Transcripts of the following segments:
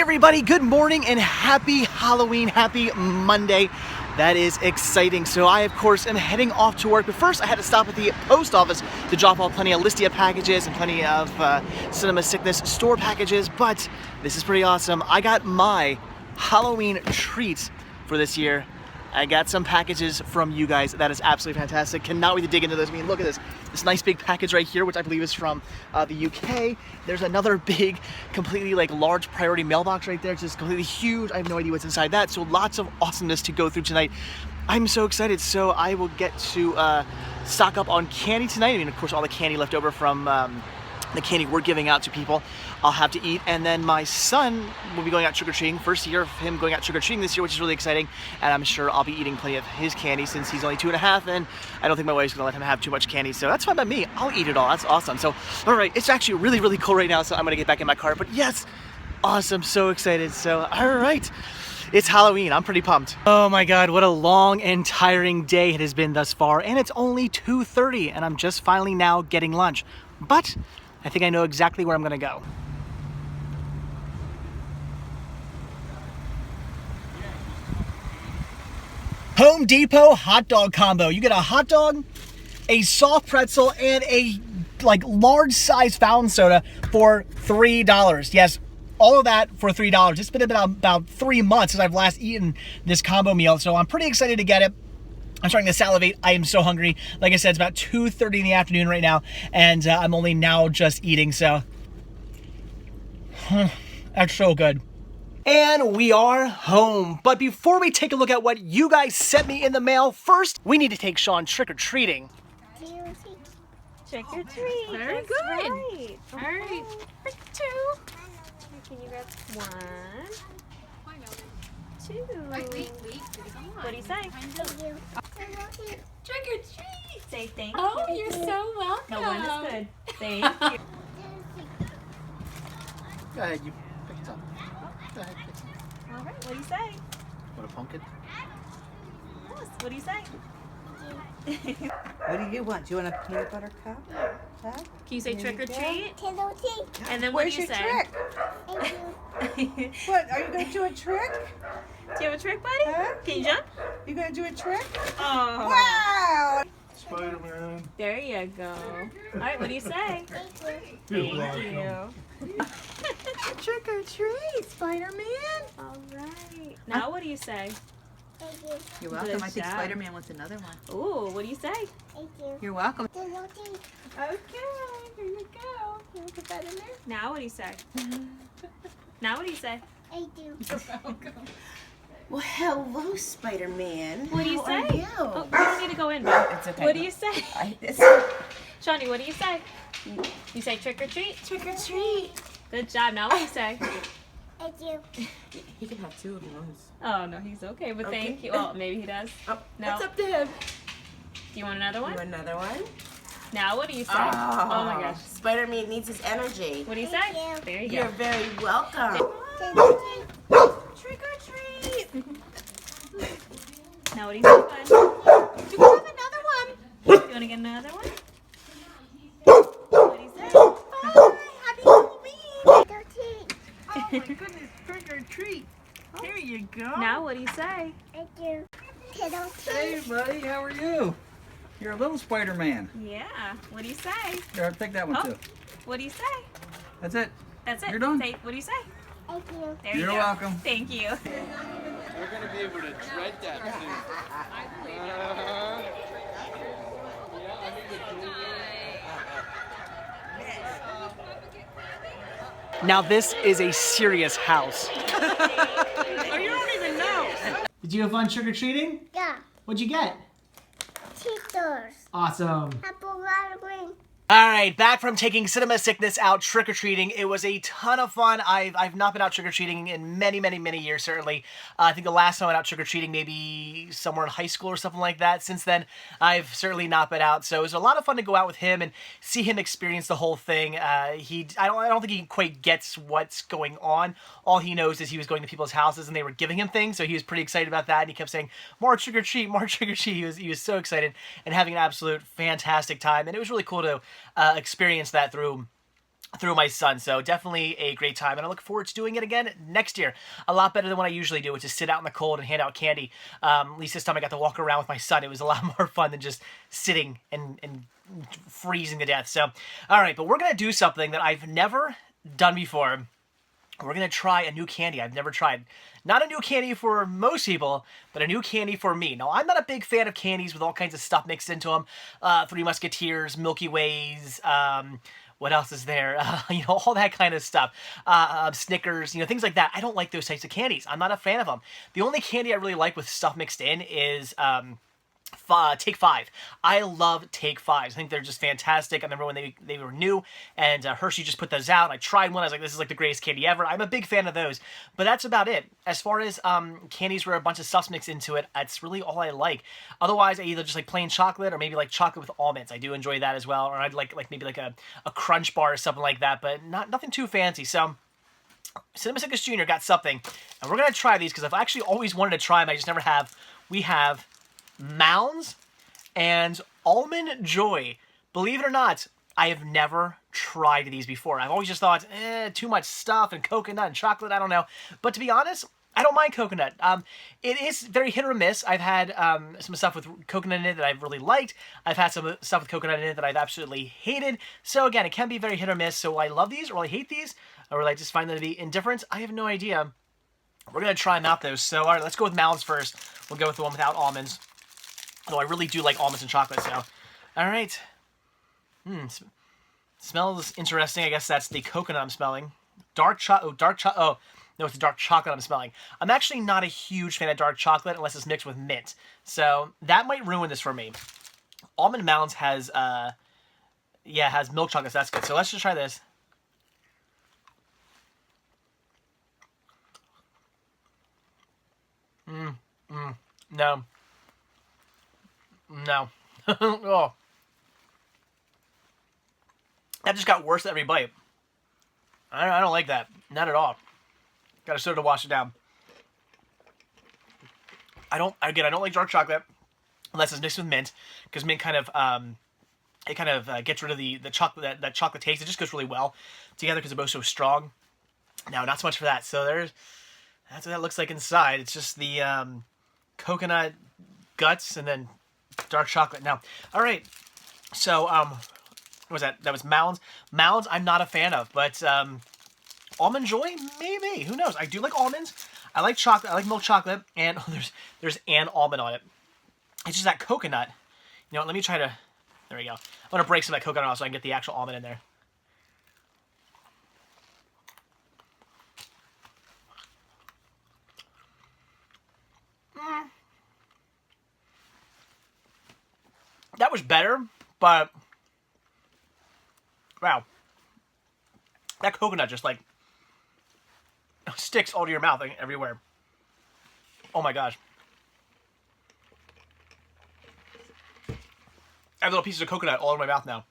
everybody, good morning and happy Halloween, happy Monday. That is exciting. So I, of course, am heading off to work, but first I had to stop at the post office to drop off plenty of Listia packages and plenty of Cinema Sickness store packages, but this is pretty awesome. I got my Halloween treat for this year. I got some packages from you guys. That is absolutely fantastic. Cannot wait to dig into this. I mean, look at this. This nice big package right here, which I believe is from the UK. There's another big, completely large priority mailbox right there. It's just completely huge. I have no idea what's inside that. So lots of awesomeness to go through tonight. I'm so excited. So I will get to stock up on candy tonight. I mean, of course, all the candy left over from the candy we're giving out to people, I'll have to eat. And then my son will be going out trick-or-treating. First year of him going out trick-or-treating this year, which is really exciting. And I'm sure I'll be eating plenty of his candy since he's only 2.5, and I don't think my wife's gonna let him have too much candy. So that's fine by me. I'll eat it all. That's awesome. So, all right, it's actually really, really cool right now. So I'm gonna get back in my car. But yes, awesome, so excited. So, all right. It's Halloween. I'm pretty pumped. Oh my God, what a long and tiring day it has been thus far. And it's only 2:30 and I'm just finally now getting lunch. But I think I know exactly where I'm gonna go. Home Depot hot dog combo. You get a hot dog, a soft pretzel, and a large size fountain soda for $3. Yes, all of that for $3. It's been about 3 months since I've last eaten this combo meal, so I'm pretty excited to get it. I'm starting to salivate. I am so hungry. Like I said, it's about 2:30 in the afternoon right now, and I'm only now just eating, so that's so good. And we are home. But before we take a look at what you guys sent me in the mail, first we need to take Sean trick-or-treating. Trick or treat. Very That's good. Right. All right. Pick two. Can you grab one? Two. Wait. What do you say? Trick or treat. Say thank Oh, you. you're so welcome. No one is good. Thank you. Go ahead, you pick it up. Go ahead, pick it up. All right. What do you say? What a pumpkin. Yes. What do you say? What do you want? Do you want a peanut butter cup? Huh? Can you say There trick you or go. treat? And then what Where's do you your say? trick? What? Are you going to do a trick? Do you have a trick, buddy? Huh? Can you jump? You going to do a trick? Oh. Wow! Spider-Man. There you go. All right. What do you say? Thank you. Trick or treat, Spider-Man. All right. Now what do you say? You're Good welcome. I think job. Spider-Man wants another one. Ooh. What do you say? You're welcome. Okay. Here you go. You want to put that in there? Now what do you say? Now what do you say? Well, hello, Spider-Man. What do you How are say? you? Oh, you don't need to go in. It's okay. What do you say? It's Shawnee, what do you say? You say trick or treat? trick or treat. Good job. Now what do you say? He can have two if he wants. Oh, no, he's okay, but Okay. thank you. Well, maybe he does. Oh, No. That's up to him. Do you want another You one? want another one? Now what do you say? Oh my gosh. Spider-Man needs his energy. What do you say? There you You're go. very welcome. Trick or treat. Now what do you say, bud? You can have another one. You want to get another one? What do you say? Happy Halloween. Oh my goodness, trick or treat. Here you go. Now what do you say? Hey buddy, how are you? You're a little Spider-Man. Yeah. What do you say? Here, take that one Oh. too. What do you say? That's it. That's it. You're done. Say, what do you say? There you You're go. welcome. Thank you. We're gonna be able to dread that soon. Now this is a serious house. Oh, you don't even know. Did you have fun trick-or-treating? Yeah, What'd you get? teachers. Awesome. Apple Halloween. All right, back from taking Cinema Sickness out trick-or-treating. It was a ton of fun. I've not been out trick-or-treating in many, many, many years, certainly. I think the last time I went out trick-or-treating maybe somewhere in high school or something like that. Since then, I've certainly not been out. So it was a lot of fun to go out with him and see him experience the whole thing. I don't think he quite gets what's going on. All he knows is he was going to people's houses and they were giving him things, so he was pretty excited about that. And he kept saying, more trick-or-treat, more trick-or-treat. He was so excited and having an absolute fantastic time. And it was really cool to experience that through through my son. So definitely a great time, and I look forward to doing it again next year. A lot better than what I usually do, which is sit out in the cold and hand out candy. At least this time I got to walk around with my son. It was a lot more fun than just sitting and freezing to death. So, all right, but we're going to do something that I've never done before. We're going to try a new candy I've never tried. Not a new candy for most people, but a new candy for me. Now, I'm not a big fan of candies with all kinds of stuff mixed into them. Three Musketeers, Milky Ways, what else is there? All that kind of stuff. Snickers, things like that. I don't like those types of candies. I'm not a fan of them. The only candy I really like with stuff mixed in is Take 5. I love Take 5s. I think they're just fantastic. I remember when they were new, and Hershey just put those out, and I tried one. I was like, this is like the greatest candy ever. I'm a big fan of those, but that's about it. As far as candies where a bunch of stuff's mixed into it, that's really all I like. Otherwise, I either just like plain chocolate or maybe like chocolate with almonds. I do enjoy that as well, or I'd like maybe like a Crunch Bar or something like that, but nothing too fancy. So Cinema Sickest Jr. got something, and we're going to try these because I've actually always wanted to try them. I just never have. We have Mounds and Almond Joy. Believe it or not, I have never tried these before. I've always just thought, too much stuff and coconut and chocolate, I don't know. But to be honest, I don't mind coconut. It is very hit or miss. I've had some stuff with coconut in it that I've really liked. I've had some stuff with coconut in it that I've absolutely hated. So again, it can be very hit or miss. So I love these or I hate these, or I just find them to be indifferent. I have no idea. We're going to try them out though. So all right, let's go with Mounds first. We'll go with the one without almonds. Though I really do like almonds and chocolate, so. All right. Smells interesting. I guess that's the coconut I'm smelling. Oh, no, it's the dark chocolate I'm smelling. I'm actually not a huge fan of dark chocolate unless it's mixed with mint. So that might ruin this for me. Almond Mounds has milk chocolate, so that's good. So let's just try this. No. No. Oh. That just got worse at every bite. I don't like that. Not at all. Got a soda to wash it down. I don't like dark chocolate unless it's mixed with mint, because mint kind of gets rid of the chocolate that chocolate taste. It just goes really well together because they're both so strong. Now, not so much for that. So that's what that looks like inside. It's just the coconut guts and then dark chocolate. Now, all right. So, what was that? That was Mounds. Mounds, I'm not a fan of, but Almond Joy, maybe. Who knows? I do like almonds. I like chocolate. I like milk chocolate, and there's an almond on it. It's just that coconut. Let me try to. There we go. I'm gonna break some of that coconut off so I can get the actual almond in there. That was better, but wow, that coconut just like sticks all to your mouth everywhere. Oh my gosh. I have little pieces of coconut all in my mouth now.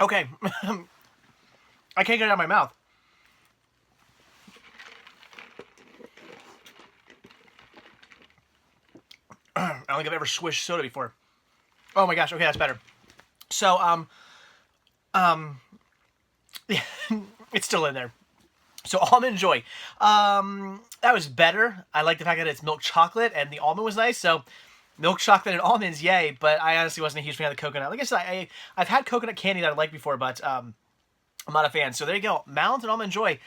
Okay. I can't get it out of my mouth. I don't think I've ever swished soda before. Oh my gosh, okay, that's better. So, yeah, it's still in there. So, Almond Joy. That was better. I like the fact that it's milk chocolate and the almond was nice. So, milk chocolate and almonds, yay. But I honestly wasn't a huge fan of the coconut. Like I said, I've had coconut candy that I like before, but I'm not a fan. So, there you go. Mounds and Almond Joy.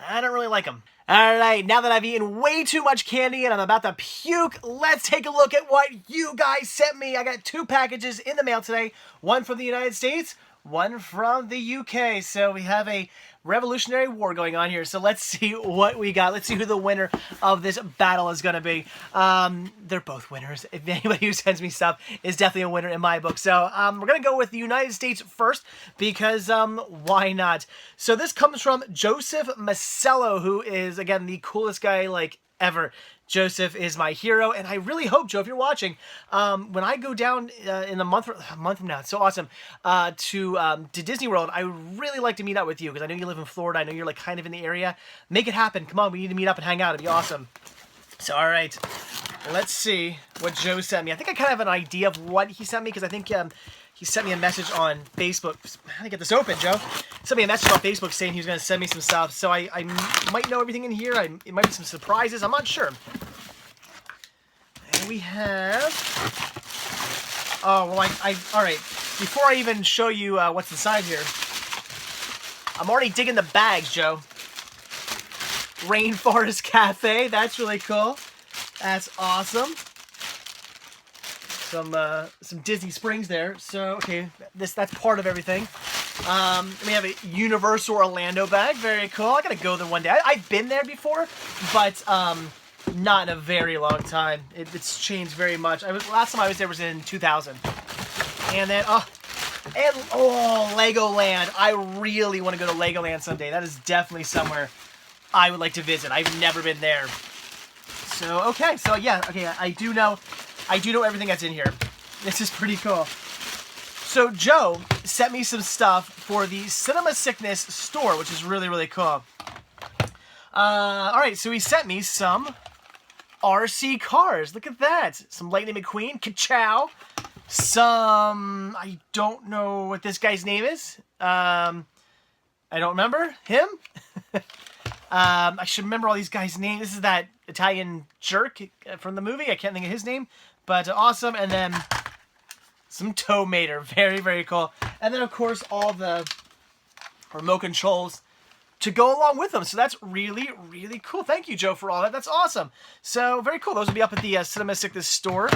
I don't really like them. All right, now that I've eaten way too much candy and I'm about to puke, let's take a look at what you guys sent me. I got 2 packages in the mail today. One from the United States, one from the UK. So we have a Revolutionary War going on here. So let's see what we got. Let's see who the winner of this battle is going to be. They're both winners. If anybody who sends me stuff is definitely a winner in my book. So we're going to go with the United States first because why not? So this comes from Joseph Macello, who is, again, the coolest guy like ever. Joseph is my hero, and I really hope, Joe, if you're watching, when I go down in a month from now, it's so awesome, to Disney World, I would really like to meet up with you, because I know you live in Florida, I know you're like kind of in the area. Make it happen. Come on, we need to meet up and hang out. It'd be awesome. So, all right. let's see what Joe sent me. I think I kind of have an idea of what he sent me because I think he sent me a message on Facebook. How do I get this open, Joe? He sent me a message on Facebook saying he was going to send me some stuff. So I might know everything in here. It might be some surprises. I'm not sure. And we have... Oh, well, all right. Before I even show you what's inside here, I'm already digging the bags, Joe. Rainforest Cafe. That's really cool. That's awesome. Some Disney Springs there. So, okay, that's part of everything. We have a Universal Orlando bag. Very cool. I gotta go there one day. I've been there before, but not in a very long time. It's changed very much. Last time I was there was in 2000. And then, Legoland. I really want to go to Legoland someday. That is definitely somewhere I would like to visit. I've never been there. So, okay. So, yeah. Okay, I do know everything that's in here. This is pretty cool. So, Joe sent me some stuff for the Cinema Sickness store, which is really, really cool. Alright, so he sent me some RC cars. Look at that. Some Lightning McQueen. Ka-chow. Some... I don't know what this guy's name is. I don't remember. Him? I should remember all these guys' names. This is that Italian jerk from the movie. I can't think of his name. But awesome. And then some Tow Mater. Very, very cool. And then, of course, all the remote controls to go along with them. So that's really, really cool. Thank you, Joe, for all that. That's awesome. So, very cool. Those will be up at the Cinema Sickness store.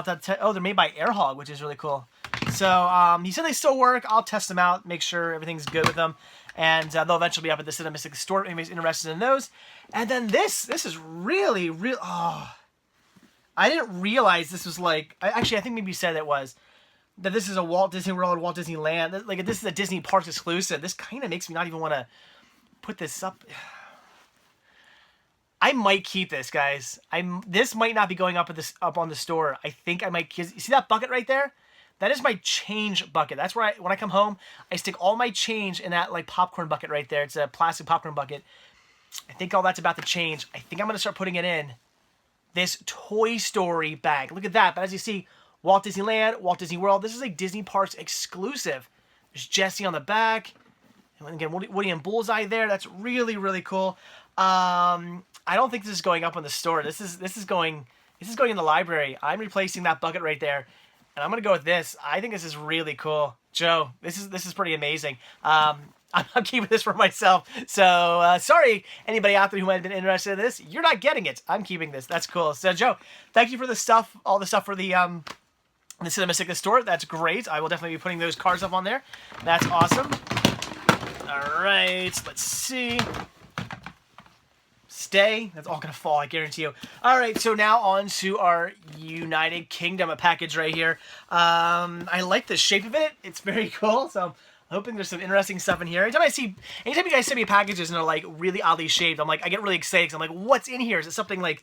They're made by Airhog, which is really cool. So, he said they still work. I'll test them out, make sure everything's good with them. And they'll eventually be up at the Cinema Sickness store if anybody's interested in those. And then this is really, really... Oh, I didn't realize this was like... Actually, I think maybe you said it was. That this is a Walt Disney World, Walt Disneyland. Like, this is a Disney Parks exclusive. This kind of makes me not even want to put this up. I might keep this, guys. This might not be going up on the store. I think I might... You see that bucket right there? That is my change bucket. That's where when I come home, I stick all my change in that like popcorn bucket right there. It's a plastic popcorn bucket. I think all that's about to change. I think I'm going to start putting it in this Toy Story bag. Look at that. But as you see, Walt Disneyland, Walt Disney World. This is a Disney Parks exclusive. There's Jessie on the back. And again, Woody and Bullseye there. That's really, really cool. I don't think this is going up on the store. This is going in the library. I'm replacing that bucket right there. And I'm going to go with this. I think this is really cool. Joe, this is pretty amazing. I'm keeping this for myself. So, sorry, anybody out there who might have been interested in this. You're not getting it. I'm keeping this. That's cool. So, Joe, thank you for the stuff, all the stuff for the Cinema Sickness store. That's great. I will definitely be putting those cars up on there. That's awesome. All right, let's see. Stay. That's all going to fall, I guarantee you. All right, so now on to our United Kingdom package right here. I like the shape of it. It's very cool, so I'm hoping there's some interesting stuff in here. Anytime you guys send me packages and they're like really oddly shaped, I'm like, I get really excited because I'm like, what's in here? Is it something like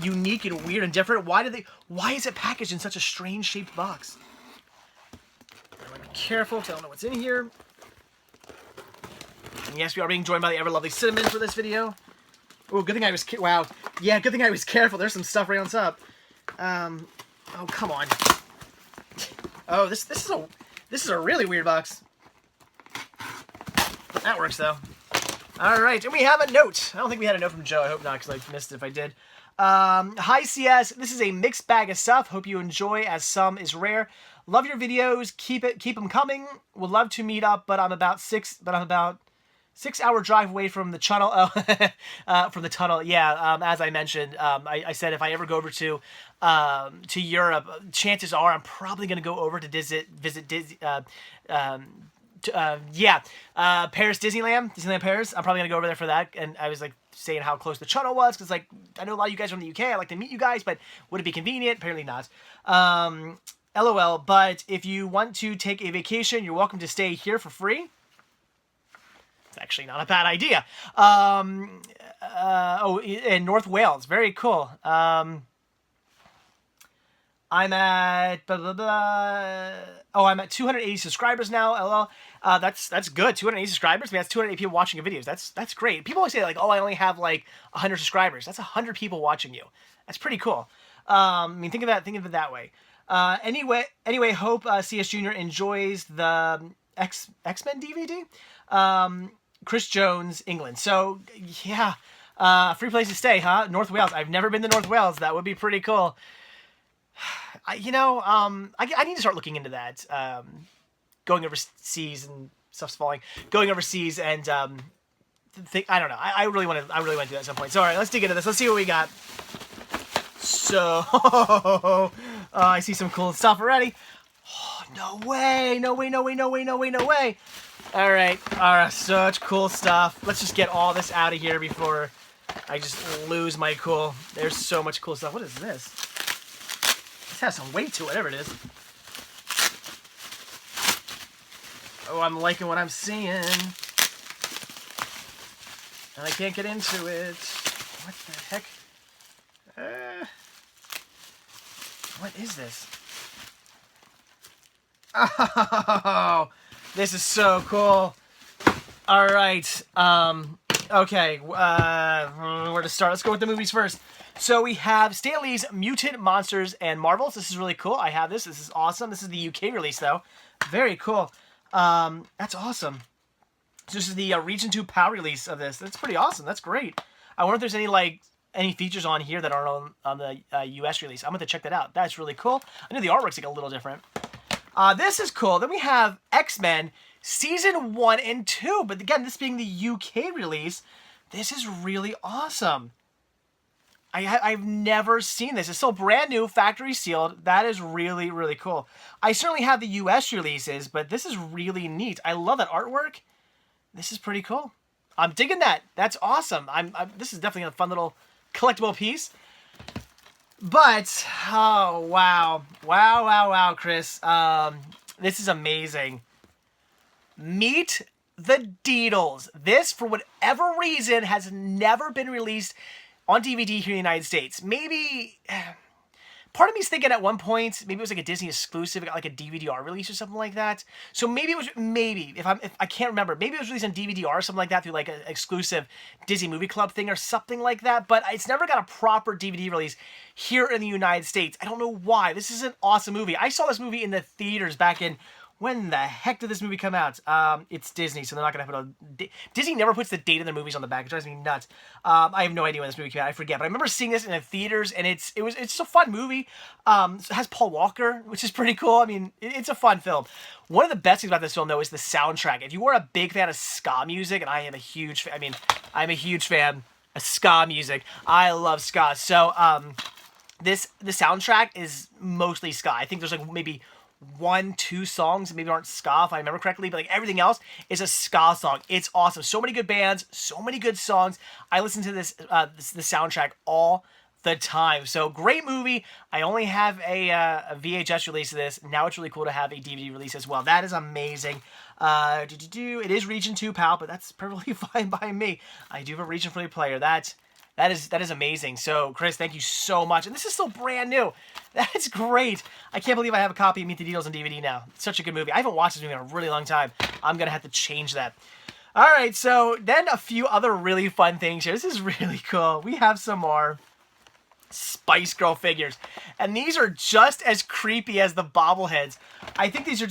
unique and weird and different? Why is it packaged in such a strange shaped box? I want to be careful because I don't know what's in here. And yes, we are being joined by the ever lovely Cinnamon for this video. Oh, good thing I was... Wow. Yeah, good thing I was careful. There's some stuff right on top. Oh, come on. Oh, this is a really weird box. That works, though. All right, and we have a note. I don't think we had a note from Joe. I hope not, because I missed it if I did. Hi, CS. This is a mixed bag of stuff. Hope you enjoy, as some is rare. Love your videos. Keep them coming. Would love to meet up, but I'm about 6-hour drive away from the tunnel. Oh, from the tunnel. Yeah, as I mentioned, I said if I ever go over to Europe, chances are I'm probably going to go over to visit Disney. Paris, Disneyland Paris. I'm probably going to go over there for that. And I was like saying how close the tunnel was because like I know a lot of you guys are from the UK. I'd like to meet you guys, but would it be convenient? Apparently not. LOL. But if you want to take a vacation, you're welcome to stay here for free. It's actually not a bad idea. In North Wales. Very cool. I'm at blah, blah, blah. Oh, I'm at 280 subscribers now. LOL. That's good. 280 subscribers. I mean, that's 280 people watching your videos. That's great. People always say like, oh, I only have like 100 subscribers. That's 100 people watching you. That's pretty cool. I mean, think of it that way. Anyway, hope CS Jr. enjoys the X-Men DVD. Chris Jones, England. So yeah, free place to stay, huh? North Wales. I've never been to North Wales. That would be pretty cool. I need to start looking into that. Going overseas and stuff's falling. Going overseas and I don't know. I really want to do that at some point. So all right, let's dig into this. Let's see what we got. So I see some cool stuff already. Oh, no way! All right, such cool stuff. Let's just get all this out of here before I just lose my cool. There's so much cool stuff. What is this? This has some weight to it, whatever it is. Oh, I'm liking what I'm seeing. And I can't get into it. What the heck? What is this? Oh, this is so cool. All right. Okay. Where to start? Let's go with the movies first. So we have Stan Lee's Mutant Monsters and Marvels. This is really cool. I have this. This is awesome. This is the UK release, though. Very cool. That's awesome. So this is the Region 2 PAL release of this. That's pretty awesome. That's great. I wonder if there's any features on here that aren't on the US release. I'm going to check that out. That's really cool. I know the artwork's like a little different. This is cool. Then we have X-Men Season 1 and 2. But again, this being the UK release, this is really awesome. I've never seen this. It's still brand new, factory sealed. That is really, really cool. I certainly have the US releases, but this is really neat. I love that artwork. This is pretty cool. I'm digging that. That's awesome. This is definitely a fun little collectible piece. But, oh, wow. Wow, Chris. This is amazing. Meet the Deedles. This, for whatever reason, has never been released on DVD here in the United States. Maybe, part of me is thinking at one point, maybe it was like a Disney exclusive, like a DVD-R release or something like that. So maybe it was, if I can't remember, maybe it was released on DVD-R or something like that through like an exclusive Disney Movie Club thing or something like that. But it's never got a proper DVD release here in the United States. I don't know why. This is an awesome movie. I saw this movie in the theaters back in, when the heck did this movie come out? It's Disney, so they're not going to put Disney never puts the date of their movies on the back. It drives me nuts. I have no idea when this movie came out. I forget. But I remember seeing this in the theaters, and it's a fun movie. It has Paul Walker, which is pretty cool. I mean, it's a fun film. One of the best things about this film, though, is the soundtrack. If you are a big fan of ska music, and I am a huge fan, I'm a huge fan of ska music. I love ska. So, the soundtrack is mostly ska. I think there's like maybe 1-2 songs that maybe aren't ska, if I remember correctly, but like everything else is a ska song. It's awesome. So many good bands, so many good songs. I listen to the soundtrack all the time. So great movie. I only have a VHS release of this. Now it's really cool to have a DVD release as well. That is amazing. It is Region 2 PAL, but that's perfectly fine by me. I do have a Region 3 player. That is amazing. So, Chris, thank you so much. And this is still brand new. That's great. I can't believe I have a copy of Meet the Deedles on DVD now. It's such a good movie. I haven't watched this movie in a really long time. I'm going to have to change that. All right, so then a few other really fun things here. This is really cool. We have some more Spice Girl figures. And these are just as creepy as the bobbleheads. I think these are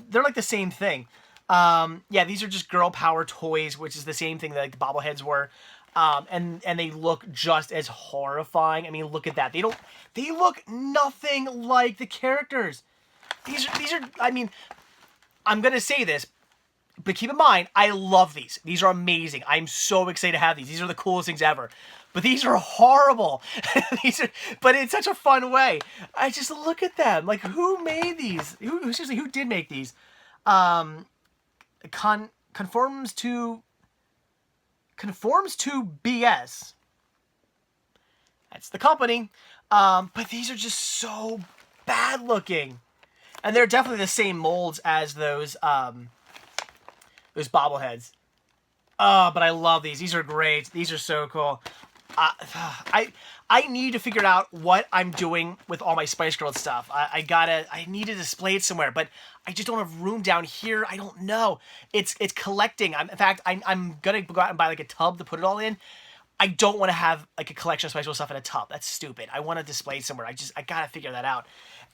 they're like the same thing. Yeah, these are just girl power toys, which is the same thing that like, the bobbleheads were. And they look just as horrifying. I mean, look at that. They look nothing like the characters. These are, I mean, I'm going to say this, but keep in mind, I love these. These are amazing. I'm so excited to have these. These are the coolest things ever. But these are horrible. But in such a fun way. I just look at them. Like, who made these? Seriously, who did make these? Conforms to BS. That's the company. But these are just so bad looking. And they're definitely the same molds as those bobbleheads. Oh, but I love these. These are great. These are so cool. I need to figure out what I'm doing with all my Spice Girls stuff. I need to display it somewhere, but I just don't have room down here. I don't know. It's collecting. In fact, I'm gonna go out and buy like a tub to put it all in. I don't want to have like a collection of Spice Girl stuff in a tub. That's stupid. I want to display it somewhere. I gotta figure that out.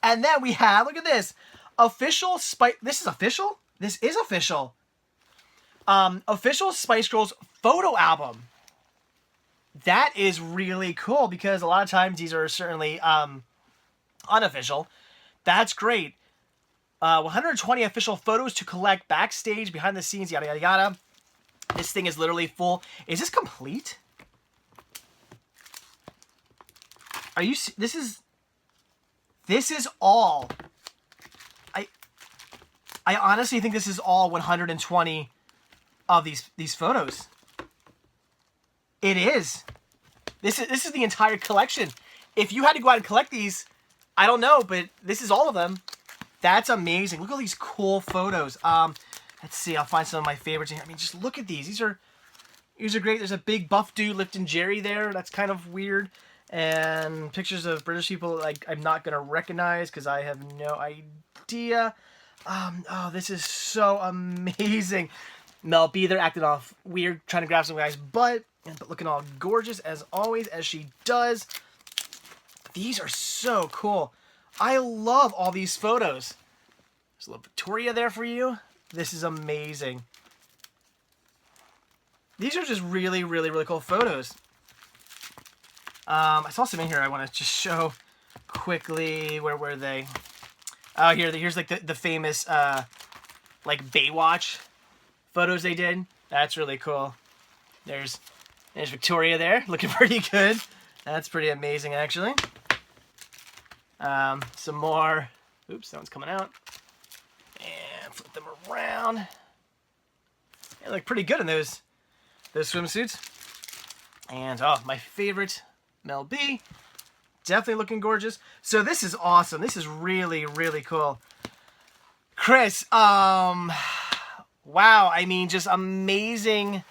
And then we have, look at this, official Spice. This is official. This is official. Official Spice Girls photo album. That is really cool because a lot of times these are certainly unofficial. That's great. 120 official photos to collect backstage, behind the scenes, yada, yada, yada. This thing is literally full. Is this complete? Are you... This is all... I honestly think this is all 120 of these photos. It is. This is the entire collection. If you had to go out and collect these, I don't know, but this is all of them. That's amazing. Look at all these cool photos. Let's see. I'll find some of my favorites in here. I mean, just look at these. These are great. There's a big buff dude lifting Jerry there. That's kind of weird. And pictures of British people like I'm not gonna recognize because I have no idea. Oh, this is so amazing. Mel B there acting off weird, trying to grab some guy's butt, but looking all gorgeous as always, as she does. These are so cool. I love all these photos. There's a little Victoria there for you. This is amazing. These are just really, really, really cool photos. I saw some in here I want to just show quickly. Where were they? Oh, here's like the famous like Baywatch photos they did. That's really cool. There's Victoria there, looking pretty good. That's pretty amazing, actually. Some more. Oops, that one's coming out. And flip them around. They look pretty good in those swimsuits. And oh, my favorite, Mel B. Definitely looking gorgeous. So this is awesome. This is really, really cool. Chris, wow. I mean, just amazing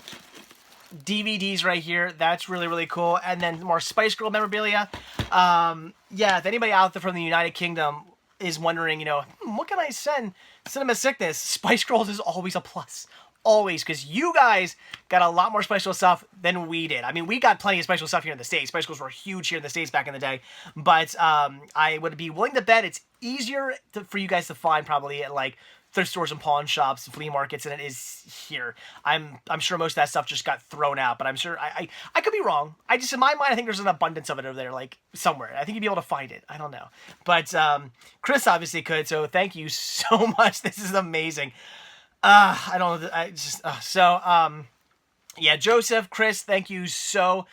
DVDs right here. That's really, really cool. And then more Spice Girl memorabilia. Yeah, if anybody out there from the United Kingdom is wondering, you know, what can I send Cinema Sickness? Spice Girls is always a plus. Always, because you guys got a lot more Spice Girl stuff than we did. I mean, we got plenty of Spice Girl stuff here in the States. Spice Girls were huge here in the States back in the day. But I would be willing to bet it's easier for you guys to find probably at like thrift stores and pawn shops, flea markets, than it is here. I'm sure most of that stuff just got thrown out, but I'm sure I could be wrong. I just, in my mind, I think there's an abundance of it over there, like somewhere. I think you'd be able to find it. I don't know. But Chris obviously could, so thank you so much. This is amazing. I don't know. Yeah, Joseph, Chris, thank you so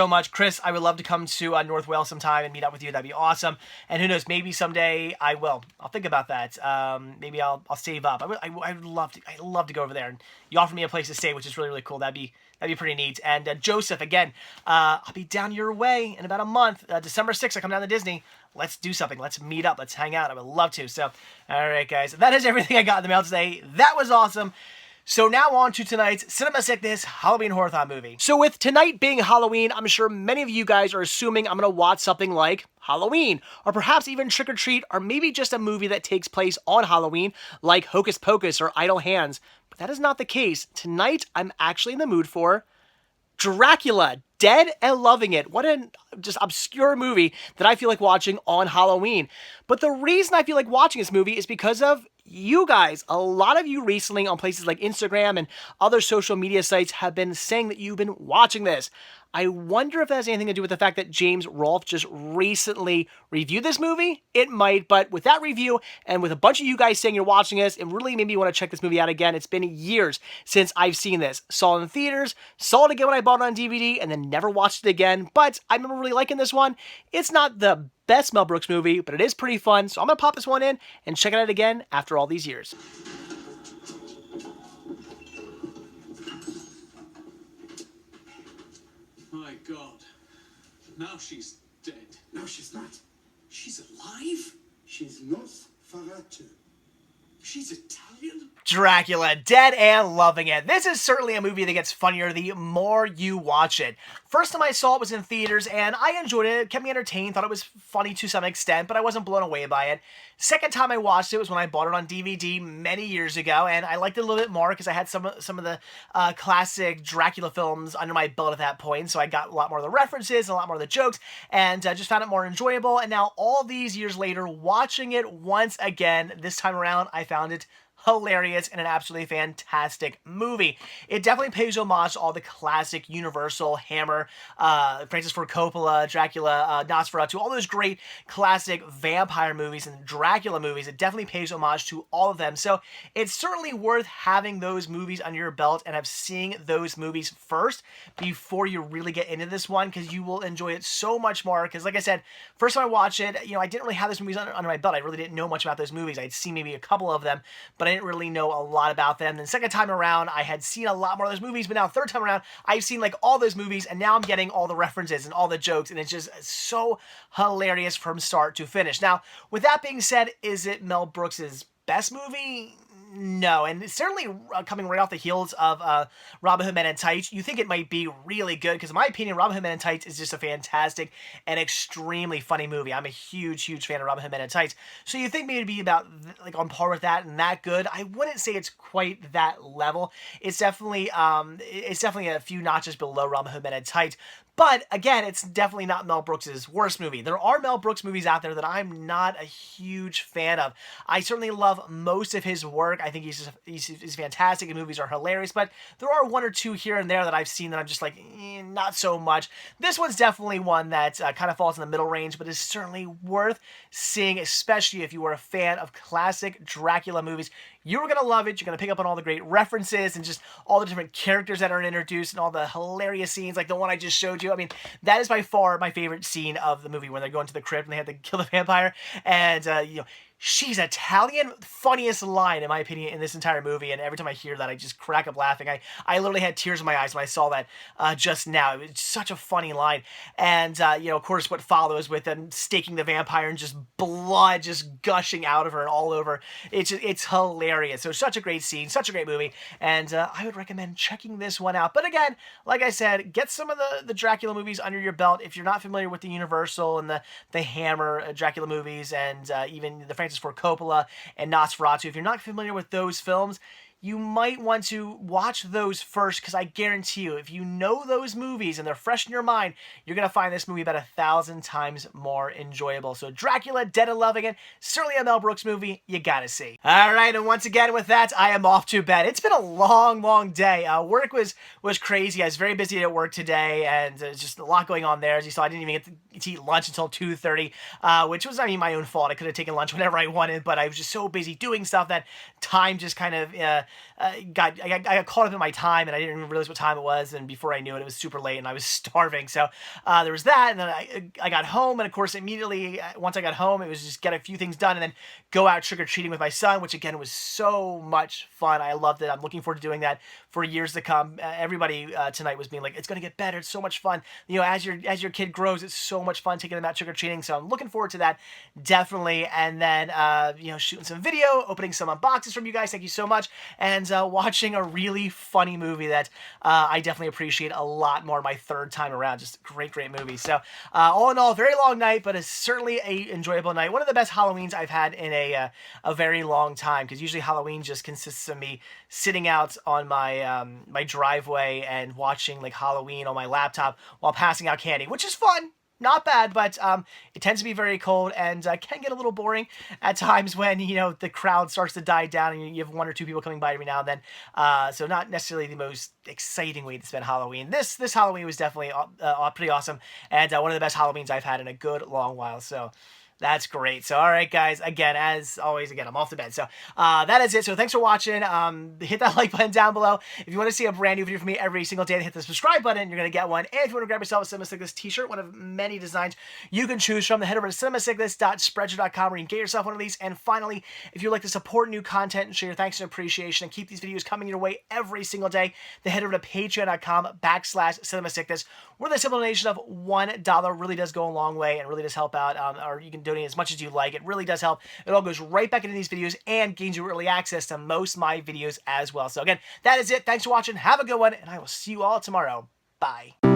much. Chris, I would love to come to North Wales sometime and meet up with you. That'd be awesome. And who knows, maybe someday I will. I'll think about that. Maybe I'll save up. I'd love to go over there. And you offer me a place to stay, which is really, really cool. That'd be pretty neat. And Joseph, again, I'll be down your way in about a month. December 6th, I come down to Disney. Let's do something. Let's meet up. Let's hang out. I would love to. So, all right, guys. That is everything I got in the mail today. That was awesome. So now on to tonight's Cinema Sickness Halloween Horathon movie. So with tonight being Halloween, I'm sure many of you guys are assuming I'm going to watch something like Halloween, or perhaps even Trick or Treat, or maybe just a movie that takes place on Halloween, like Hocus Pocus or Idle Hands. But that is not the case. Tonight, I'm actually in the mood for Dracula, Dead and Loving It. What an just obscure movie that I feel like watching on Halloween. But the reason I feel like watching this movie is because of you guys. A lot of you recently on places like Instagram and other social media sites have been saying that you've been watching this. I wonder if that has anything to do with the fact that James Rolfe just recently reviewed this movie. It might, but with that review and with a bunch of you guys saying you're watching this, it really made me want to check this movie out again. It's been years since I've seen this. Saw it in theaters, saw it again when I bought it on DVD, and then never watched it again. But I remember really liking this one. It's not the best Mel Brooks movie, but it is pretty fun. So I'm going to pop this one in and check it out again after all these years. My God. Now she's dead. No, she's not. She's alive. She's Nosferatu. She's Italian? Dracula, dead and loving it. This is certainly a movie that gets funnier the more you watch it. First time I saw it was in theaters, and I enjoyed it. It kept me entertained, thought it was funny to some extent, but I wasn't blown away by it. Second time I watched it was when I bought it on DVD many years ago, and I liked it a little bit more because I had some of the classic Dracula films under my belt at that point, so I got a lot more of the references, a lot more of the jokes, and just found it more enjoyable. And now, all these years later, watching it once again, this time around, I found it hilarious and an absolutely fantastic movie. It definitely pays homage to all the classic Universal, Hammer, Francis Ford Coppola, Dracula, Nosferatu, all those great classic vampire movies and Dracula movies. It definitely pays homage to all of them. So it's certainly worth having those movies under your belt and have seeing those movies first before you really get into this one, because you will enjoy it so much more. Because like I said, first time I watched it, I didn't really have those movies under my belt. I really didn't know much about those movies. I'd seen maybe a couple of them, but I didn't really know a lot about them. Then second time around, I had seen a lot more of those movies, but now third time around, I've seen like all those movies, and now I'm getting all the references and all the jokes, and it's just so hilarious from start to finish. Now, with that being said, is it Mel Brooks's best movie? No, and it's certainly coming right off the heels of Robin Hood Men in Tights. You think it might be really good, because in my opinion, Robin Hood Men in Tights is just a fantastic and extremely funny movie. I'm a huge, huge fan of Robin Hood Men in Tights. So you think maybe it'd be about like on par with that and that good. I wouldn't say it's quite that level. It's definitely a few notches below Robin Hood Men in Tights. But again, it's definitely not Mel Brooks' worst movie. There are Mel Brooks movies out there that I'm not a huge fan of. I certainly love most of his work. I think he's fantastic and movies are hilarious, but there are one or two here and there that I've seen that I'm just like, not so much. This one's definitely one that kind of falls in the middle range, but is certainly worth seeing, especially if you are a fan of classic Dracula movies. You're going to love it. You're going to pick up on all the great references and just all the different characters that are introduced and all the hilarious scenes like the one I just showed you. I mean, that is by far my favorite scene of the movie, when they're going to the crypt and they have to kill the vampire. And, she's Italian. Funniest line, in my opinion, in this entire movie. And every time I hear that, I just crack up laughing. I literally had tears in my eyes when I saw that just now. It's such a funny line. And, of course, what follows with them staking the vampire and just blood just gushing out of her and all over. It's hilarious. So such a great scene, such a great movie. And I would recommend checking this one out. But again, like I said, get some of the Dracula movies under your belt. If you're not familiar with the Universal and the Hammer Dracula movies, and even the Francis Ford Coppola and Nosferatu, if you're not familiar with those films, you might want to watch those first, because I guarantee you, if you know those movies and they're fresh in your mind, you're going to find this movie about 1,000 times more enjoyable. So Dracula, dead and loving it. Certainly a Mel Brooks movie you gotta see. All right, and once again with that, I am off to bed. It's been a long, long day. Work was crazy. I was very busy at work today, and there's just a lot going on there. As you saw, I didn't even get to eat lunch until 2:30, which was, my own fault. I could have taken lunch whenever I wanted, but I was just so busy doing stuff that time just kind of I got caught up in my time, and I didn't even realize what time it was, and before I knew it, it was super late, and I was starving. So there was that, and then I got home, and of course, immediately, once I got home, it was just get a few things done, and then go out trick-or-treating with my son, which, again, was so much fun. I loved it. I'm looking forward to doing that for years to come. Everybody tonight was being like, it's going to get better. It's so much fun. As your kid grows, it's so much fun taking them out trick-or-treating, so I'm looking forward to that, definitely. And then, shooting some video, opening some unboxes from you guys. Thank you so much. And watching a really funny movie that I definitely appreciate a lot more my third time around. Just great movie. So all in all, very long night, but it's certainly a enjoyable night. One of the best Halloweens I've had in a very long time, because usually Halloween just consists of me sitting out on my my driveway and watching like Halloween on my laptop while passing out candy, which is fun. Not bad, but it tends to be very cold and can get a little boring at times when, the crowd starts to die down and you have one or two people coming by every now and then. So not necessarily the most exciting way to spend Halloween. This Halloween was definitely pretty awesome, and one of the best Halloweens I've had in a good long while. So that's great. So, all right, guys, again, as always, I'm off to bed. So, that is it. So, thanks for watching. Hit that like button down below. If you want to see a brand new video from me every single day, hit the subscribe button. You're going to get one. And if you want to grab yourself a Cinema Sickness t-shirt, one of many designs you can choose from, then head over to cinemasickness.spreadshirt.com where you can get yourself one of these. And finally, if you'd like to support new content and show your thanks and appreciation and keep these videos coming your way every single day, then head over to patreon.com/cinemasickness, where the simple donation of $1 really does go a long way and really does help out. Or you can donate as much as you like. It really does help. It all goes right back into these videos and gains you early access to most of my videos as well. So again, that is it. Thanks for watching. Have a good one, and I will see you all tomorrow. Bye.